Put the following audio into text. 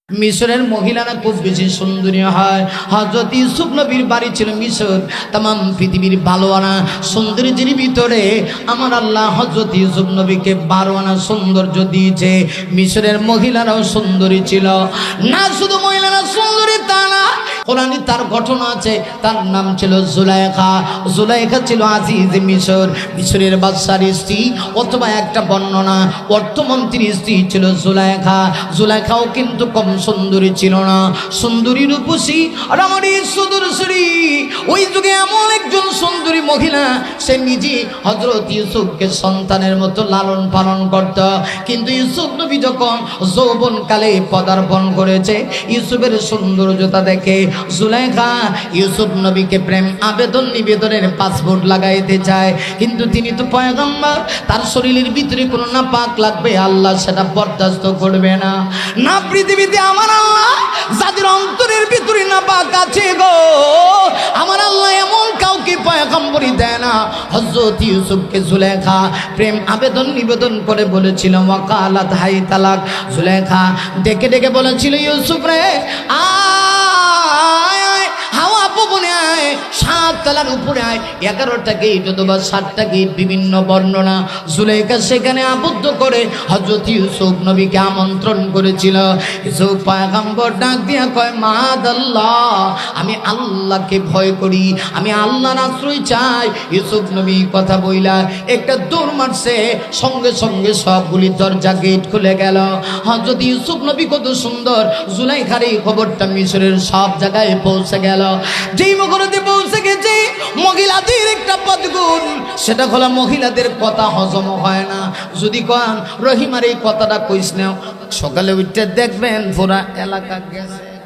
মিশরের মহিলারা খুব বেশি সুন্দরী হয়। হযরত ইউসুফ নবীর বাড়ি ছিল মিশর। तमाम পৃথিবীর 12 আনা সৌন্দর্যের ভিতরে আমার আল্লাহ হযরত ইউসুফ নবীকে 12 আনা সৌন্দর্য দিয়েছে। মিশরের মহিলারাও সুন্দরী ছিল। না শুধু মহিলারা সুন্দরী তা না, কোরআনে তার ঘটনা আছে। তার নাম ছিল জুলাইখা। জুলাইখা ছিল আজিজ মিশর, মিশরের বাদশার স্ত্রী, অথবা একটা বর্ণনা অর্থমন্ত্রীর স্ত্রী ছিল জুলাইখা। জুলাইখাও কিন্তু কম সুন্দরী ছিল না, সুন্দরী রূপসী আর আমার সুদর্শনী। ওই যুগে এমন একজন সুন্দরী মহিলা, সে নিজে হযরত ইউসুফকে সন্তানের মতো লালন পালন করত। কিন্তু ইউসুফ নবী যখন যৌবনকালে পদার্পণ করেছে, ইউসুফের সৌন্দর্যতা দেখে জুলাইখা ইউসুফ নবীকে প্রেম আবেদন নিবেদনের পাসপোর্ট লাগাইতে চায়। কিন্তু তিনি তো পয়গম্বর, তার শরীরের ভিতরে কোনো নাপাক লাগবে, আল্লাহ সেটা বরদাস্ত করবে না। না পৃথিবীতে আমার আল্লাহ যাদের অন্তরের ভিতরে নাপাক আছে গো, আমার আল্লাহ এমন কাউকে পয়গম্বরই দেয় না। হযরত ইউসুফকে জুলাইখা প্রেম আবেদন নিবেদন করে বলেছিল ওয়াকালাত হাই তালাক। জুলাইখা ডেকে ডেকে বলেছিল, ইউসুফ রে হাওয়া পবনে আয়, 7 তলার উপরে আয়, 11টা গেট অথবা 7টা গেট, বিভিন্ন বর্ণনা। জুলাইখা সেখানে আবদ্ধ করে হযরত ইউসুফ নবীকে আমন্ত্রণ করেছিল। ইউসুফ পয়গম্বর ডাক দিয়া কয়, মাদাল্লাহ, আমি আল্লাহকে ভয় করি, আমি আল্লাহর আশ্রয় চাই। ইউসুফ নবী কথা বইলা একটা দৌড় মারছে, সঙ্গে সঙ্গে সবগুলি দরজা গেট খুলে গেল। হযরত ইউসুফ নবী কত সুন্দর, জুলাইখার এই খবরটা মিশরের সব জায়গায় পৌঁছে গেল। যেই মগরতে পৌঁছে গেছে, মহিলাদের একটা পদগুণ, সেটা হলো মহিলাদের কথা হজম হয় না। যদি কন রহিমার এই কথাটা কইস না, সকালে উঠতে দেখবেন পুরা এলাকা গেছে।